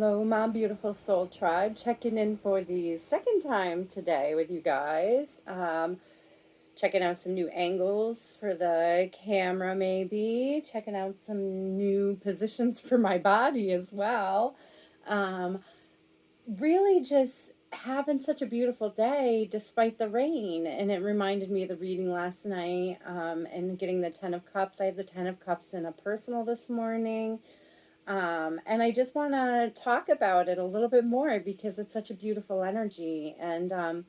Hello, my beautiful soul tribe. Checking in for the second time today with you guys. Checking out some new angles for the camera, maybe. Checking out some new positions for my body as well. Um, really just having such a beautiful day despite the rain. And it reminded me of the reading last night and getting the Ten of Cups. I have the Ten of Cups in a personal this morning. And I just want to talk about it a little bit more because it's such a beautiful energy. And,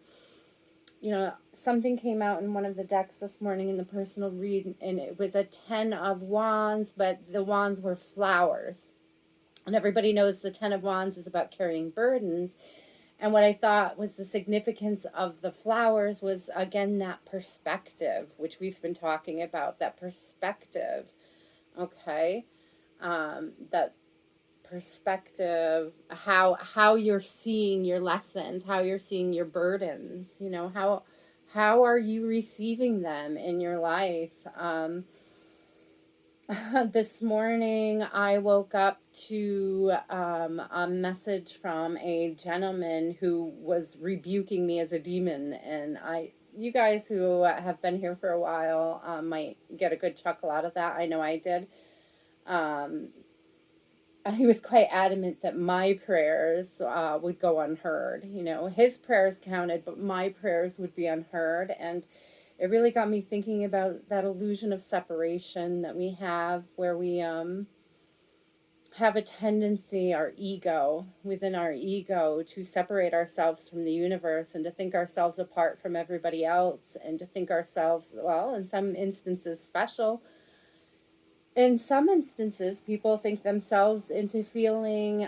something came out in one of the decks this morning in the personal read, and it was a 10 of Wands, but the wands were flowers. And everybody knows the 10 of Wands is about carrying burdens. And what I thought was the significance of the flowers was, again, that perspective, which we've been talking about, that perspective. Okay. That perspective, how you're seeing your lessons, how you're seeing your burdens, how are you receiving them in your life. This morning I woke up to a message from a gentleman who was rebuking me as a demon, and you guys who have been here for a while might get a good chuckle out of that. I know I did. He was quite adamant that my prayers would go unheard. His prayers counted, but my prayers would be unheard. And it really got me thinking about that illusion of separation that we have, where we have a tendency, within our ego, to separate ourselves from the universe and to think ourselves apart from everybody else and to think ourselves, well, in some instances, special. In some instances, people think themselves into feeling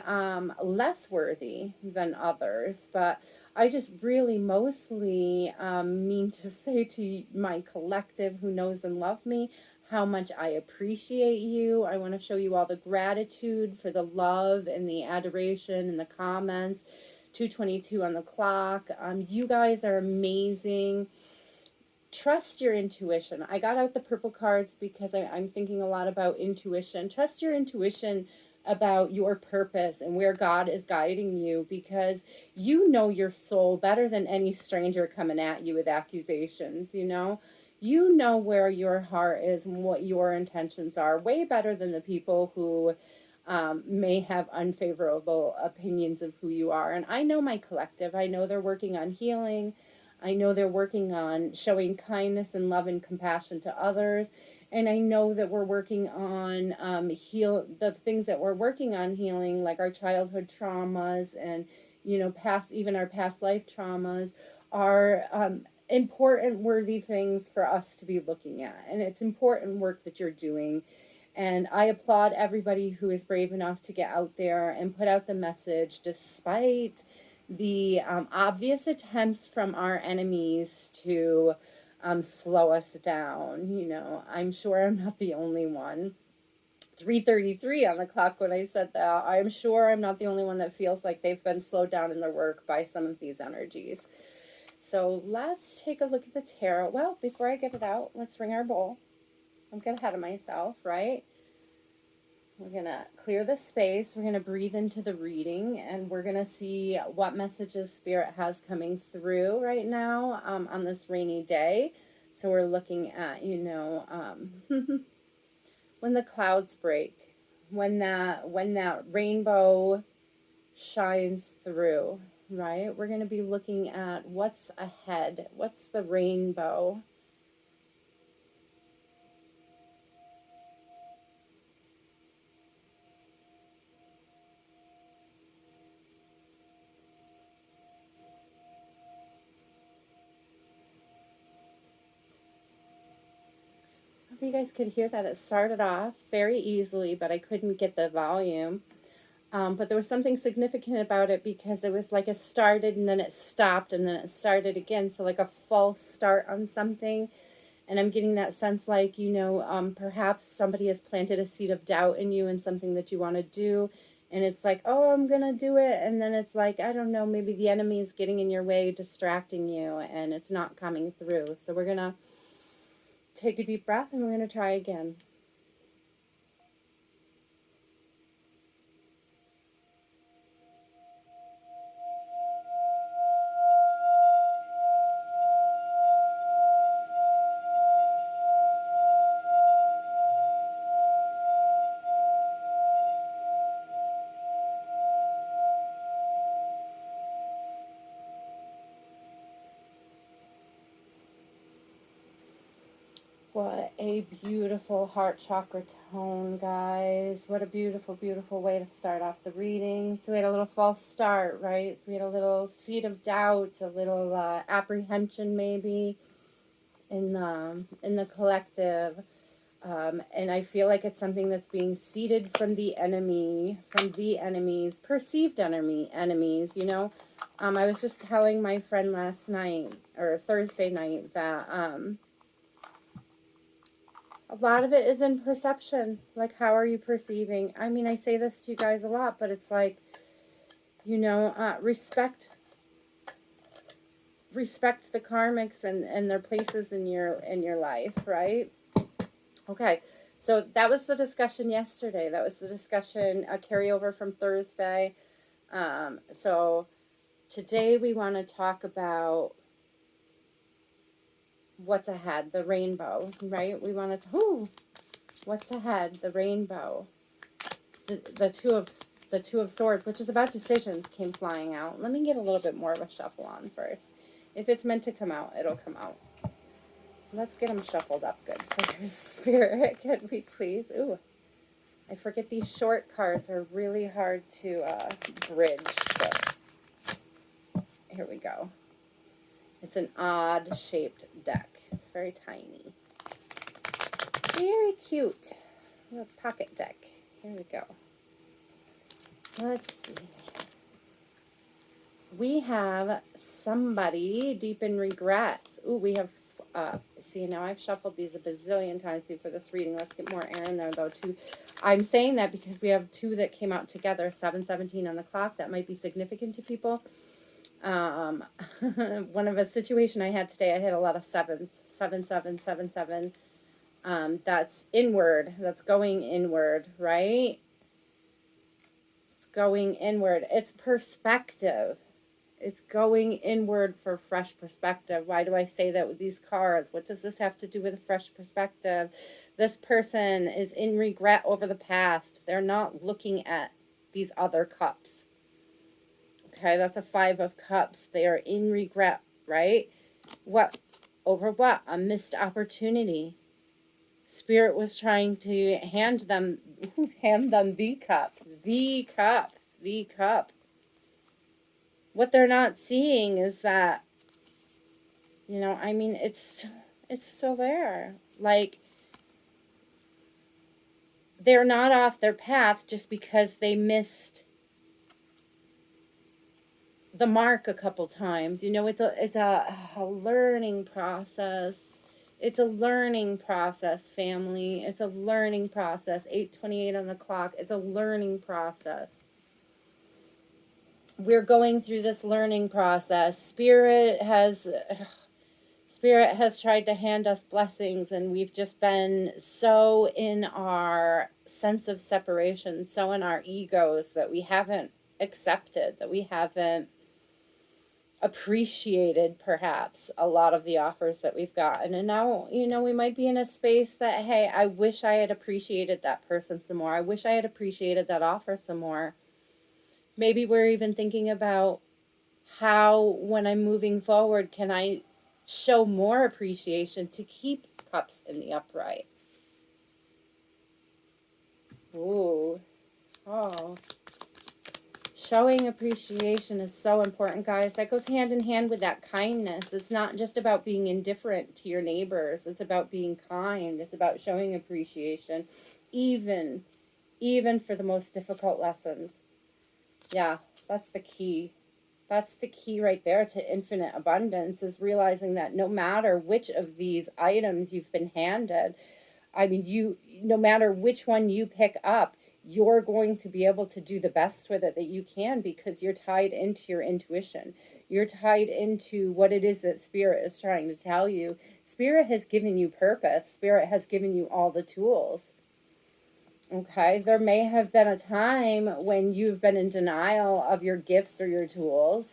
less worthy than others. But I just really mostly mean to say to my collective who knows and loves me how much I appreciate you. I want to show you all the gratitude for the love and the adoration and the comments. 2:22 on the clock. You guys are amazing. Trust your intuition. I got out the purple cards because I'm thinking a lot about intuition. Trust your intuition about your purpose and where God is guiding you, because you know your soul better than any stranger coming at you with accusations. You know where your heart is and what your intentions are way better than the people who may have unfavorable opinions of who you are. And I know my collective. I know they're working on healing. I know they're working on showing kindness and love and compassion to others. And I know that we're working on the things that we're working on healing, like our childhood traumas and, even our past life traumas, are important, worthy things for us to be looking at. And it's important work that you're doing. And I applaud everybody who is brave enough to get out there and put out the message despite the obvious attempts from our enemies to slow us down. I'm sure I'm not the only one. 3:33 on the clock when I said that. I'm sure I'm not the only one that feels like they've been slowed down in their work by some of these energies. So let's take a look at the tarot. Well, before I get it out, let's ring our bowl. I'm getting ahead of myself, right? We're going to clear the space. We're going to breathe into the reading, and we're going to see what messages Spirit has coming through right now on this rainy day. So we're looking at, when the clouds break, when that rainbow shines through, right? We're going to be looking at what's ahead. What's the rainbow? If you guys could hear that, it started off very easily, but I couldn't get the volume. But there was something significant about it because it was like it started and then it stopped and then it started again. So like a false start on something. And I'm getting that sense like, perhaps somebody has planted a seed of doubt in you and something that you want to do. And it's like, oh, I'm going to do it. And then it's like, I don't know, maybe the enemy is getting in your way, distracting you, and it's not coming through. So we're going to take a deep breath and we're going to try again. What a beautiful heart chakra tone, guys. What a beautiful, beautiful way to start off the reading. So we had a little false start, right? So we had a little seed of doubt, a little apprehension maybe in the collective. And I feel like it's something that's being seeded from the enemy, from the enemies, perceived enemies, you know. I was just telling my friend last night, or Thursday night, that a lot of it is in perception. Like, how are you perceiving? I mean, I say this to you guys a lot, but it's like, you know, respect the karmics and their places in your life, right? Okay, so that was the discussion yesterday. That was the discussion, a carryover from Thursday. So today we want to talk about what's ahead, the rainbow, right? We want to, what's ahead, the rainbow. The two of swords, which is about decisions, came flying out. Let me get a little bit more of a shuffle on first. If it's meant to come out, it'll come out. Let's get them shuffled up good for your spirit. Can we please? Ooh, I forget these short cards are really hard to bridge. So here we go. It's an odd shaped deck. It's very tiny. Very cute. A pocket deck. Here we go. Let's see. We have somebody deep in regrets. Ooh, we have, see, now I've shuffled these a bazillion times before this reading. Let's get more air in there, though, too. I'm saying that because we have two that came out together, 7:17 on the clock. That might be significant to people. One of a situation I had today, I had a lot of sevens. 7, 7, 7, 7. That's inward. That's going inward, right? It's going inward. It's perspective. It's going inward for fresh perspective. Why do I say that with these cards? What does this have to do with a fresh perspective? This person is in regret over the past. They're not looking at these other cups. Okay, that's a 5 of cups. They are in regret, right? What? Over what? A missed opportunity. Spirit was trying to hand them the cup. The cup. The cup. What they're not seeing is that, you know, I mean, it's still there. Like, they're not off their path just because they missed the mark a couple times. You know, it's a learning process. It's a learning process, family. It's a learning process. 8:28 on the clock. It's a learning process. We're going through this learning process. Spirit has tried to hand us blessings, and we've just been so in our sense of separation, so in our egos, that we haven't accepted, that we haven't appreciated perhaps a lot of the offers that we've gotten. And now, you know, we might be in a space that, hey, I wish I had appreciated that person some more. I wish I had appreciated that offer some more. Maybe we're even thinking about how, when I'm moving forward, can I show more appreciation to keep cups in the upright. Ooh. Oh. Showing appreciation is so important, guys. That goes hand in hand with that kindness. It's not just about being indifferent to your neighbors. It's about being kind. It's about showing appreciation, even for the most difficult lessons. Yeah, that's the key. That's the key right there to infinite abundance, is realizing that no matter which of these items you've been handed, I mean, no matter which one you pick up, you're going to be able to do the best with it that you can, because you're tied into your intuition. You're tied into what it is that Spirit is trying to tell you. Spirit has given you purpose. Spirit has given you all the tools. Okay, there may have been a time when you've been in denial of your gifts or your tools.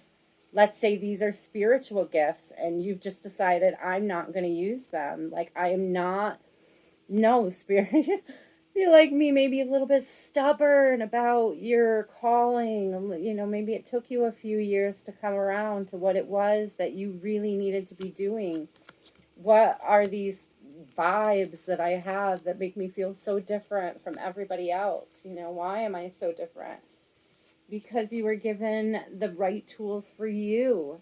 Let's say these are spiritual gifts and you've just decided, I'm not going to use them. Like, I am not, no, Spirit, you're like me, maybe a little bit stubborn about your calling. You know, maybe it took you a few years to come around to what it was that you really needed to be doing. What are these vibes that I have that make me feel so different from everybody else. You know, why am I so different? Because you were given the right tools for you,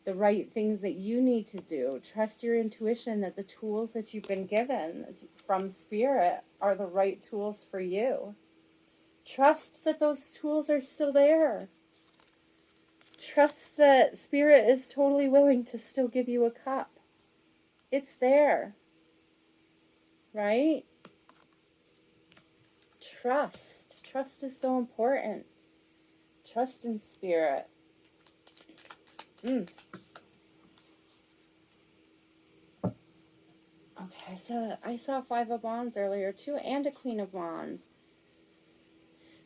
the right things that you need to do. Trust your intuition that the tools that you've been given from spirit are the right tools for you. Trust that those tools are still there. Trust that spirit is totally willing to still give you a cup. It's there. Right? Trust. Trust is so important. Trust in spirit. Okay, so I saw Five of Wands earlier too, and a Queen of Wands.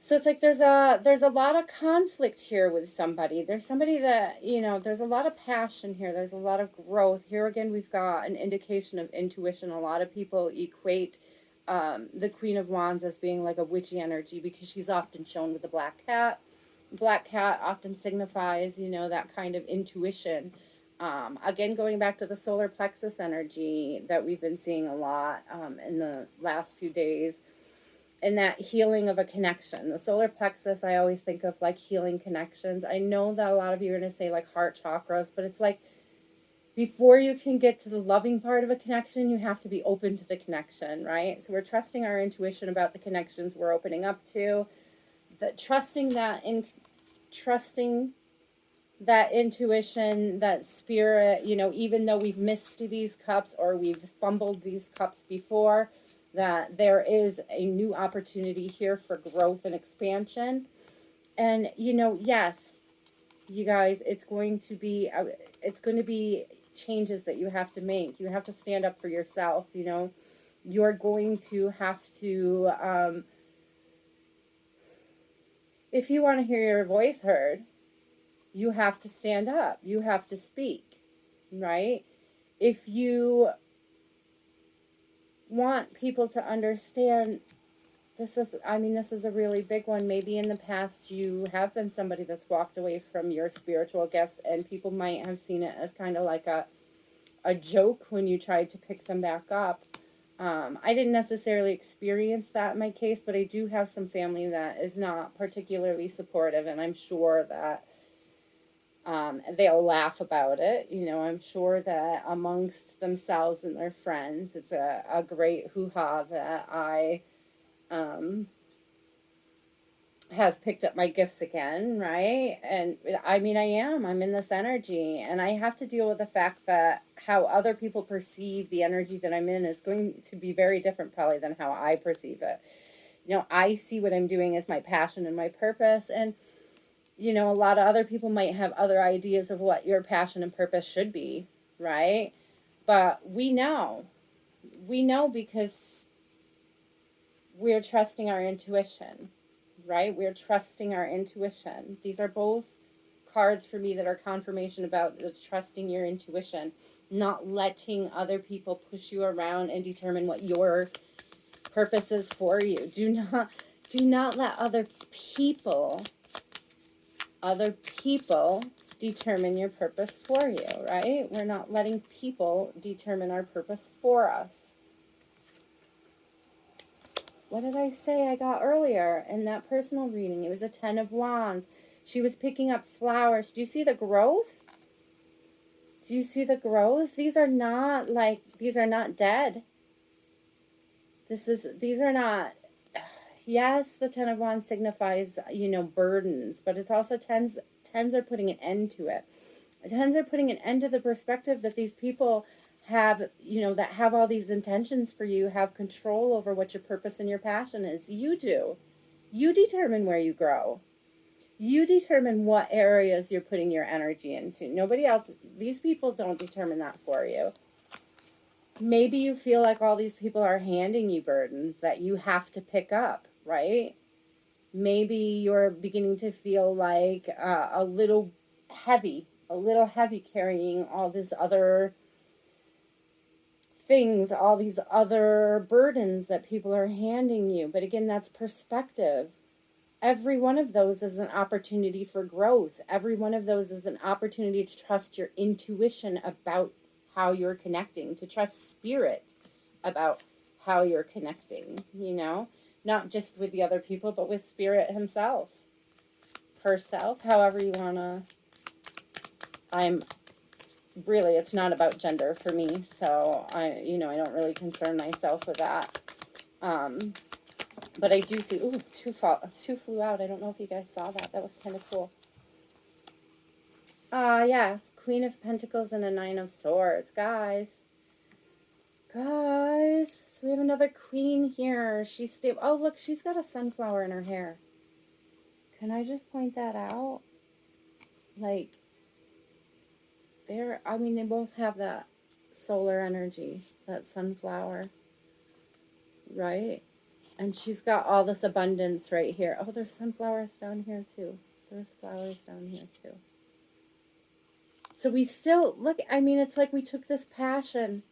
So it's like there's a lot of conflict here with somebody. There's somebody that, you know, there's a lot of passion here. There's a lot of growth. Here again, we've got an indication of intuition. A lot of people equate the Queen of Wands as being like a witchy energy because she's often shown with the black cat. Black cat often signifies, you know, that kind of intuition. Again, going back to the solar plexus energy that we've been seeing a lot in the last few days, and that healing of a connection. The solar plexus, I always think of like healing connections. I know that a lot of you are going to say like heart chakras, but it's like before you can get to the loving part of a connection, you have to be open to the connection, right? So we're trusting our intuition about the connections we're opening up to, trusting that intuition, that spirit, you know, even though we've missed these cups or we've fumbled these cups before, that there is a new opportunity here for growth and expansion. And, you know, yes, you guys, it's going to be changes that you have to make. You have to stand up for yourself, you know. You're going to have to, if you want to hear your voice heard, you have to stand up. You have to speak, right? If you want people to understand, this is a really big one. Maybe in the past you have been somebody that's walked away from your spiritual gifts, and people might have seen it as kind of like a joke when you tried to pick them back up. I didn't necessarily experience that in my case, but I do have some family that is not particularly supportive, and I'm sure that they'll laugh about it. You know, I'm sure that amongst themselves and their friends, it's a great hoo-ha that I have picked up my gifts again, right? And I'm in this energy, and I have to deal with the fact that how other people perceive the energy that I'm in is going to be very different probably than how I perceive it. You know, I see what I'm doing as my passion and my purpose, and you know, a lot of other people might have other ideas of what your passion and purpose should be, right? But we know because we're trusting our intuition, right? We're trusting our intuition. These are both cards for me that are confirmation about just trusting your intuition, not letting other people push you around and determine what your purpose is for you. Do not let other people determine your purpose for you, right? We're not letting people determine our purpose for us. What did I say I got earlier in that personal reading? It was a 10 of Wands. She was picking up flowers. Do you see the growth? Do you see the growth? These are not dead. These are not, yes, the 10 of Wands signifies, you know, burdens, but it's also tens are putting an end to it. Tens are putting an end to the perspective that these people have, you know, that have all these intentions for you, have control over what your purpose and your passion is. You do. You determine where you grow. You determine what areas you're putting your energy into. Nobody else, these people don't determine that for you. Maybe you feel like all these people are handing you burdens that you have to pick up, right? Maybe you're beginning to feel like a little heavy carrying all these other things, all these other burdens that people are handing you. But again, that's perspective. Every one of those is an opportunity for growth. Every one of those is an opportunity to trust your intuition about how you're connecting, to trust spirit about how you're connecting, you know, not just with the other people, but with spirit himself, herself, however you want to. I'm really, it's not about gender for me, so I don't really concern myself with that. But I do see, ooh, two flew out. I don't know if you guys saw that. That was kind of cool. Yeah, Queen of Pentacles and a Nine of Swords, guys. Guys, so we have another queen here. She's stable. Oh, look, she's got a sunflower in her hair. Can I just point that out? Like, they both have that solar energy, that sunflower, right? And she's got all this abundance right here. Oh, there's sunflowers down here too. There's flowers down here too. So we still, look, it's like we took this passion,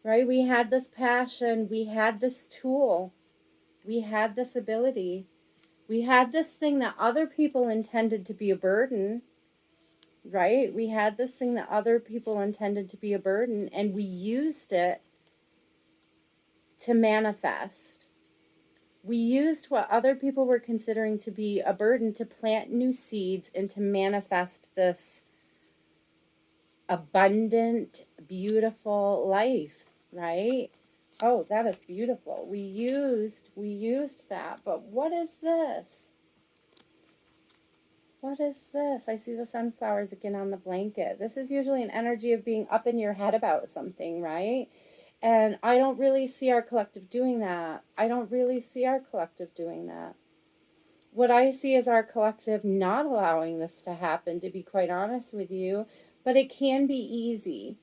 right? We had this passion. We had this tool. We had this ability. We had this thing that other people intended to be a burden, right? We had this thing that other people intended to be a burden, and we used it to manifest. We used what other people were considering to be a burden to plant new seeds and to manifest this abundant, beautiful life, right? Oh, that is beautiful. We used that. But what is this? What is this? I see the sunflowers again on the blanket. This is usually an energy of being up in your head about something, right? And I don't really see our collective doing that. What I see is our collective not allowing this to happen, to be quite honest with you. But it can be easy.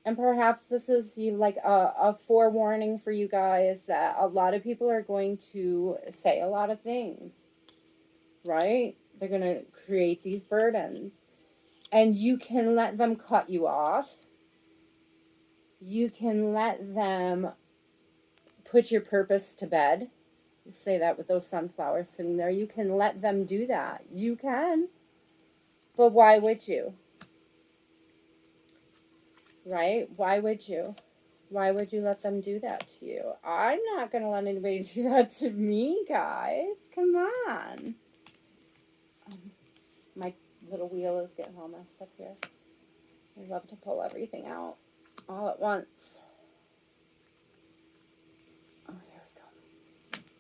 And perhaps this is like a forewarning for you guys that a lot of people are going to say a lot of things, right? They're going to create these burdens. And you can let them cut you off. You can let them put your purpose to bed. Say that with those sunflowers sitting there. You can let them do that. You can. But why would you? Right? Why would you? Why would you let them do that to you? I'm not going to let anybody do that to me, guys. Come on. My little wheel is getting all messed up here. I love to pull everything out all at once. Oh, here we go.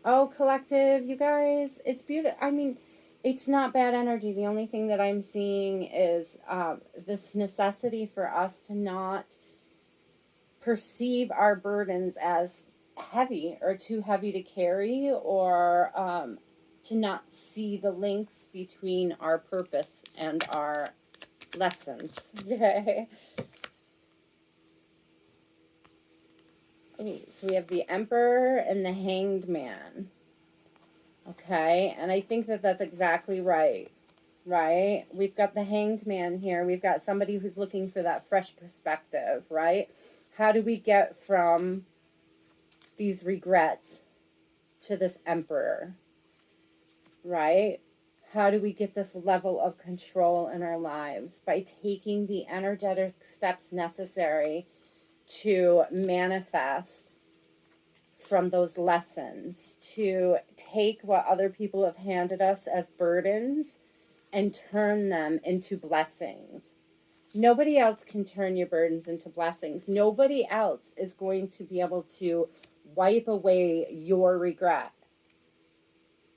Oh, collective, you guys, it's beautiful. It's not bad energy. The only thing that I'm seeing is this necessity for us to not perceive our burdens as heavy or too heavy to carry, or to not see the links between our purpose and our lessons. Okay. Ooh, so we have the Emperor and the Hanged Man. Okay, and I think that that's exactly right. Right? We've got the Hanged Man here. We've got somebody who's looking for that fresh perspective, right? How do we get from these regrets to this Emperor, right? How do we get this level of control in our lives? By taking the energetic steps necessary to manifest from those lessons, to take what other people have handed us as burdens and turn them into blessings. Nobody else can turn your burdens into blessings. Nobody else is going to be able to wipe away your regret.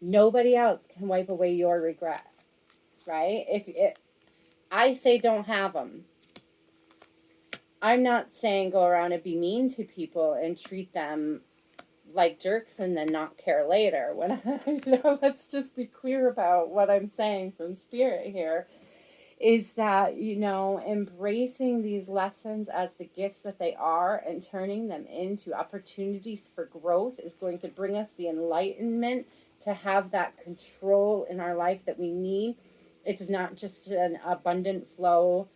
Nobody else can wipe away your regret, right? I say don't have them. I'm not saying go around and be mean to people and treat them like jerks and then not care later. Let's just be clear about what I'm saying from spirit here, is that, embracing these lessons as the gifts that they are and turning them into opportunities for growth is going to bring us the enlightenment to have that control in our life that we need. It's not just an abundant flow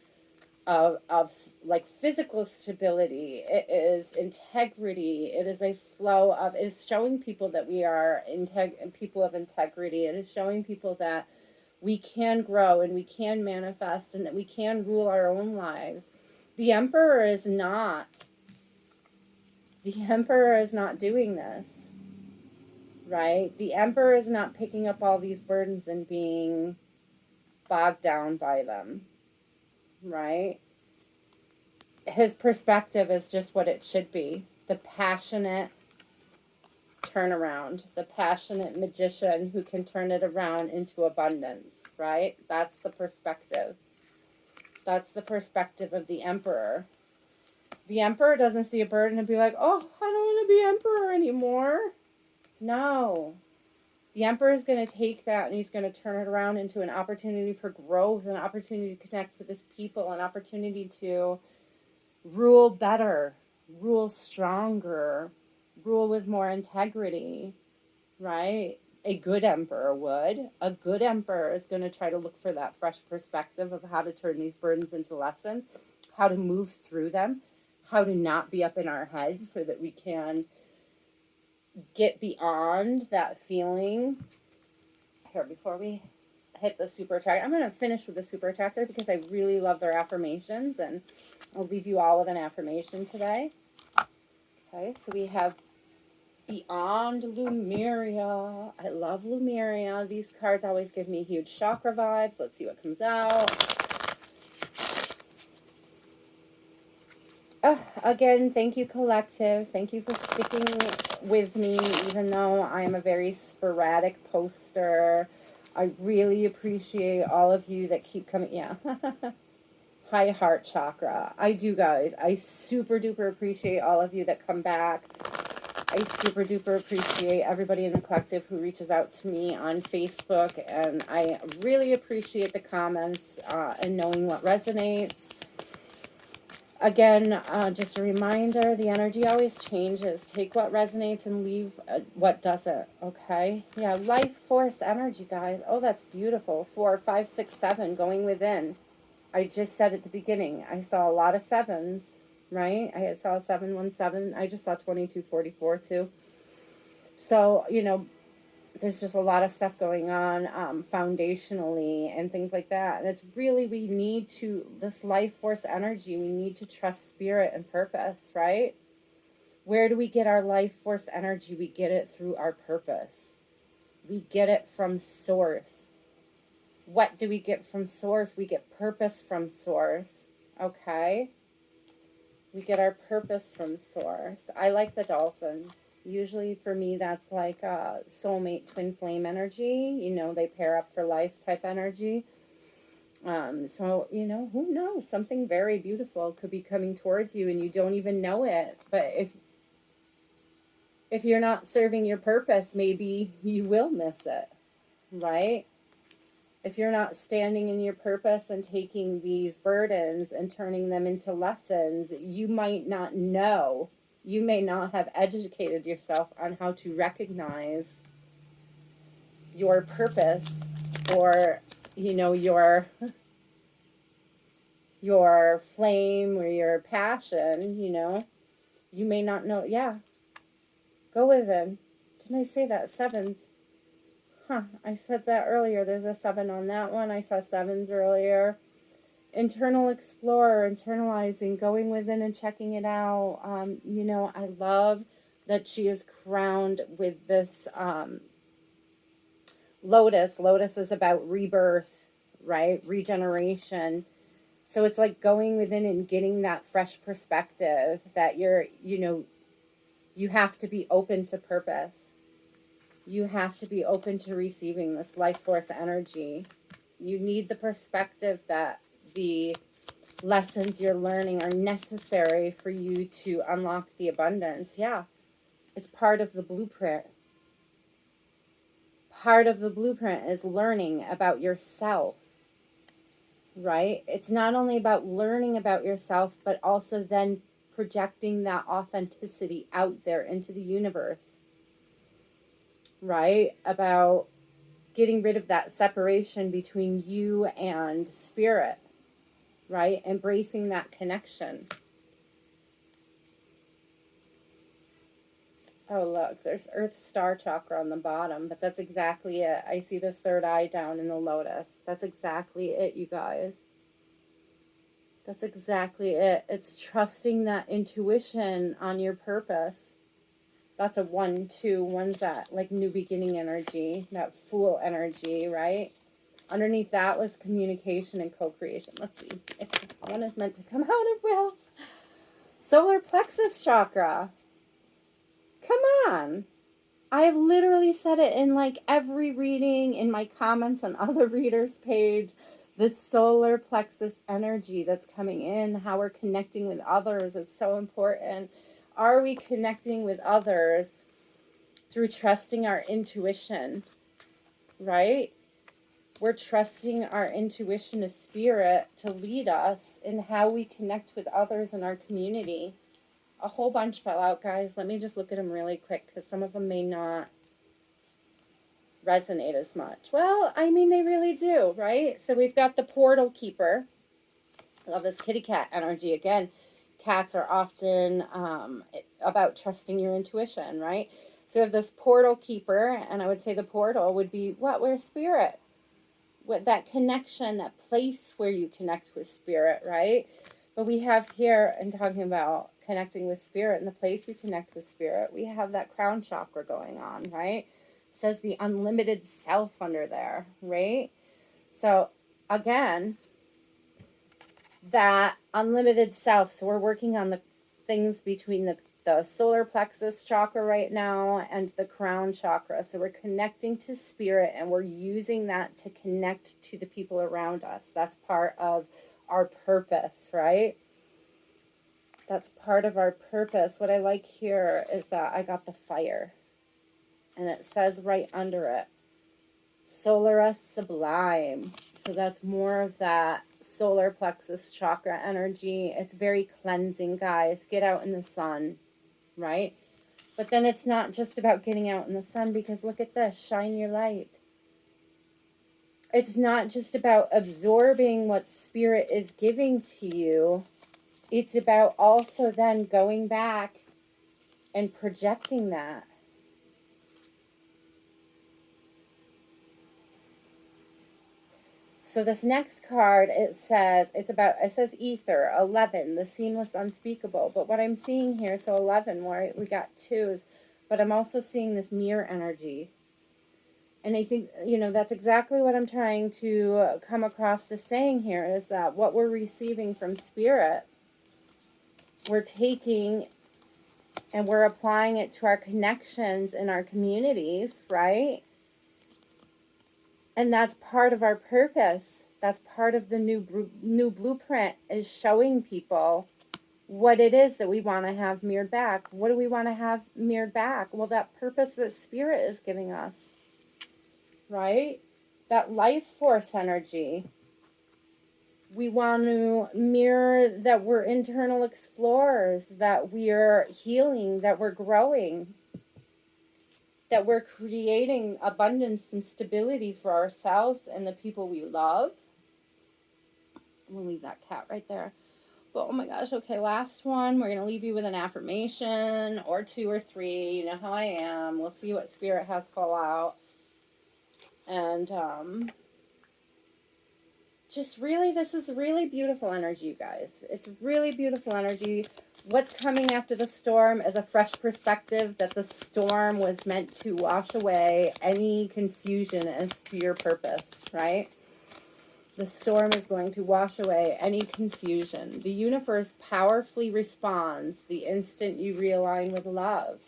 of like physical stability. It is integrity. It is a flow of, it is showing people that we are people of integrity. It is showing people that we can grow and we can manifest and that we can rule our own lives. The Emperor is not. The Emperor is not doing this, right? The Emperor is not picking up all these burdens and being bogged down by them, right? His perspective is just what it should be. The passionate turnaround, the passionate magician who can turn it around into abundance, right? That's the perspective. That's the perspective of the Emperor. The Emperor doesn't see a burden and be like, oh, I don't want to be Emperor anymore. No. The Emperor is going to take that and he's going to turn it around into an opportunity for growth, an opportunity to connect with his people, an opportunity to rule better, rule stronger, rule with more integrity, right? A good emperor would. A good emperor is going to try to look for that fresh perspective of how to turn these burdens into lessons, how to move through them, how to not be up in our heads so that we can get beyond that feeling. Here, before we hit the super attractor, I'm going to finish with the super attractor because I really love their affirmations, and I'll leave you all with an affirmation today. Okay, so we have Beyond Lumeria. I love Lumeria. These cards always give me huge chakra vibes. Let's see what comes out. Again, thank you, collective. Thank you for sticking with me, even though I'm a very sporadic poster. I really appreciate all of you that keep coming. Yeah. High heart chakra. I do, guys. I super duper appreciate all of you that come back. I super duper appreciate everybody in the collective who reaches out to me on Facebook, and I really appreciate the comments and knowing what resonates. Again, just a reminder, the energy always changes. Take what resonates and leave what doesn't, okay? Yeah, life force energy, guys. Oh, that's beautiful. 4, 5, 6, 7, going within. I just said at the beginning, I saw a lot of 7s, right? I saw 717. I just saw 2244 too. So, you know, there's just a lot of stuff going on foundationally and things like that. And it's really, we need to, this life force energy, we need to trust spirit and purpose, right? Where do we get our life force energy? We get it through our purpose. We get it from source. What do we get from source? We get purpose from source, okay? We get our purpose from source. I like the dolphins. Usually for me, that's like a soulmate twin flame energy. You know, they pair up for life type energy. So, you know, who knows? Something very beautiful could be coming towards you and you don't even know it. But if you're not serving your purpose, maybe you will miss it, right? If you're not standing in your purpose and taking these burdens and turning them into lessons, you might not know. You may not have educated yourself on how to recognize your purpose or, you know, your flame or your passion, you know. You may not know. Yeah. Go with it. Didn't I say that? 7s. Huh. I said that earlier. There's a 7 on that one. I saw 7s earlier. Internal explorer, internalizing, going within and checking it out. You know, I love that she is crowned with this lotus. Lotus is about rebirth, right? Regeneration. So it's like going within and getting that fresh perspective that you're, you know, you have to be open to purpose. You have to be open to receiving this life force energy. You need the perspective that the lessons you're learning are necessary for you to unlock the abundance. Yeah, it's part of the blueprint. Part of the blueprint is learning about yourself, right? It's not only about learning about yourself, but also then projecting that authenticity out there into the universe, right? About getting rid of that separation between you and spirit, right? Embracing that connection. Oh, look, there's Earth Star Chakra on the bottom, but that's exactly it. I see this third eye down in the lotus. That's exactly it, you guys. That's exactly it. It's trusting that intuition on your purpose. That's a 1-2. One's that like new beginning energy, that Fool energy, right? Underneath that was communication and co-creation. Let's see if one is meant to come out, it will. Solar plexus chakra. Come on. I have literally said it in like every reading, in my comments on other readers' page. This solar plexus energy that's coming in, how we're connecting with others, it's so important. Are we connecting with others through trusting our intuition, right? We're trusting our intuition as spirit to lead us in how we connect with others in our community. A whole bunch fell out, guys. Let me just look at them really quick because some of them may not resonate as much. Well, I mean, they really do, right? So we've got the portal keeper. I love this kitty cat energy. Again, cats are often about trusting your intuition, right? So we have this portal keeper, and I would say the portal would be what? Where spirit. What, that connection, that place where you connect with spirit, right? But we have here, and talking about connecting with spirit and the place you connect with spirit, we have that crown chakra going on, right? It says the unlimited self under there, right? So again, that unlimited self. So we're working on the things between the solar plexus chakra right now and the crown chakra. So we're connecting to spirit and we're using that to connect to the people around us. That's part of our purpose, right? That's part of our purpose. What I like here is that I got the fire. And it says right under it, Solara Sublime. So that's more of that solar plexus chakra energy. It's very cleansing, guys. Get out in the sun, right? But then it's not just about getting out in the sun, because look at this, shine your light. It's not just about absorbing what spirit is giving to you. It's about also then going back and projecting that. So this next card, it says ether, 11, the seamless unspeakable. But what I'm seeing here, so 11, where we got twos, but I'm also seeing this mirror energy. And I think, that's exactly what I'm trying to come across to saying here, is that what we're receiving from spirit, we're taking and we're applying it to our connections in our communities, right? And that's part of our purpose. That's part of the new blueprint, is showing people what it is that we want to have mirrored back. What do we want to have mirrored back? Well, that purpose that spirit is giving us, right? That life force energy. We want to mirror that we're internal explorers, that we're healing, that we're growing, that we're creating abundance and stability for ourselves and the people we love. I'm going to leave that cat right there. But oh my gosh, okay, last one. We're going to leave you with an affirmation or 2 or 3. You know how I am. We'll see what spirit has fall out. And just really, this is really beautiful energy, you guys. It's really beautiful energy. What's coming after the storm is a fresh perspective that the storm was meant to wash away any confusion as to your purpose, right? The storm is going to wash away any confusion. The universe powerfully responds the instant you realign with love.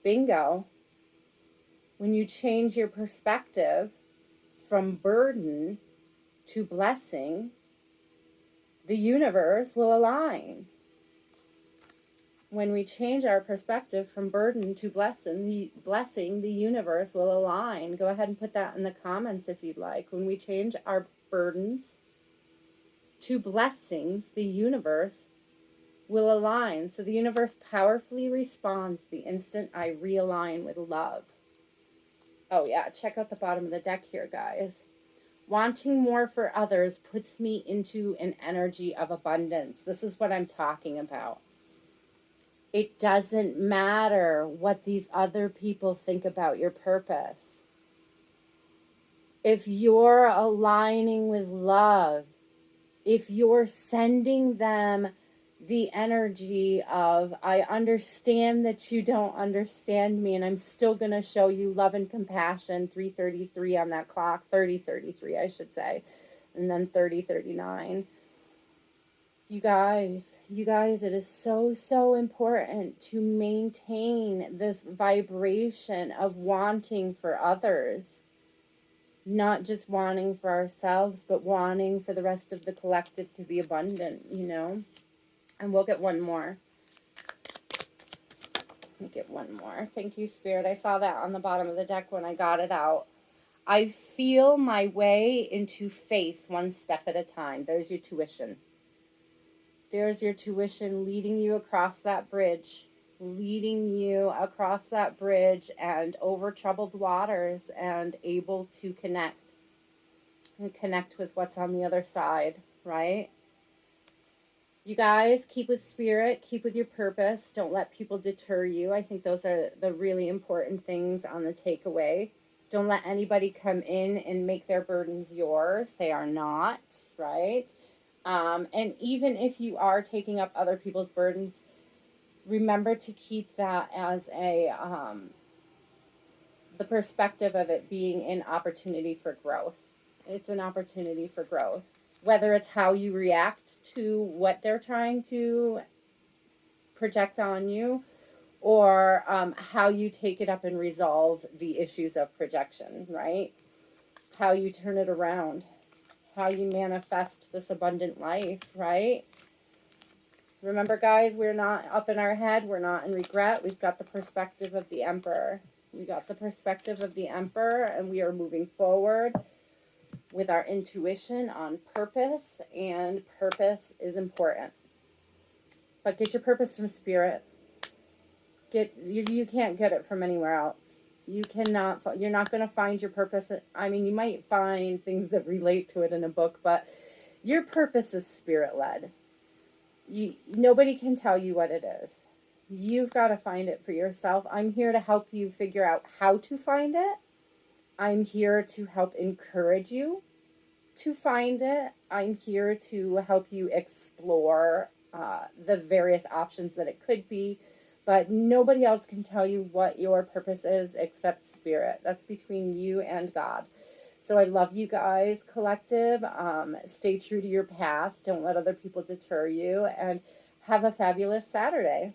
Bingo. When you change your perspective from burden to blessing, the universe will align. When we change our perspective from burden to blessing, the universe will align. Go ahead and put that in the comments if you'd like. When we change our burdens to blessings, the universe will align. So the universe powerfully responds the instant I realign with love. Oh yeah, check out the bottom of the deck here, guys. Wanting more for others puts me into an energy of abundance. This is what I'm talking about. It doesn't matter what these other people think about your purpose. If you're aligning with love, if you're sending them the energy of, I understand that you don't understand me, and I'm still going to show you love and compassion, 333 on that clock, 3033, I should say, and then 3039. You guys, it is so, so important to maintain this vibration of wanting for others. Not just wanting for ourselves, but wanting for the rest of the collective to be abundant, you know? And we'll get one more. Let me get one more. Thank you, Spirit. I saw that on the bottom of the deck when I got it out. I feel my way into faith one step at a time. There's your tuition. There's your tuition leading you across that bridge. Leading you across that bridge and over troubled waters and able to connect. And connect with what's on the other side, right? You guys, keep with spirit, keep with your purpose. Don't let people deter you. I think those are the really important things on the takeaway. Don't let anybody come in and make their burdens yours. They are not, right? And even if you are taking up other people's burdens, remember to keep that as the perspective of it being an opportunity for growth. It's an opportunity for growth. Whether it's how you react to what they're trying to project on you, or how you take it up and resolve the issues of projection, right? How you turn it around, how you manifest this abundant life, right? Remember, guys, we're not up in our head. We're not in regret. We've got the perspective of the Emperor. We got the perspective of the Emperor, and we are moving forward with our intuition on purpose, and purpose is important. But get your purpose from spirit. You can't get it from anywhere else. You're not going to find your purpose. I mean, you might find things that relate to it in a book, but your purpose is spirit-led. Nobody can tell you what it is. You've got to find it for yourself. I'm here to help you figure out how to find it. I'm here to help encourage you to find it. I'm here to help you explore the various options that it could be. But nobody else can tell you what your purpose is except spirit. That's between you and God. So I love you guys, collective. Stay true to your path. Don't let other people deter you. And have a fabulous Saturday.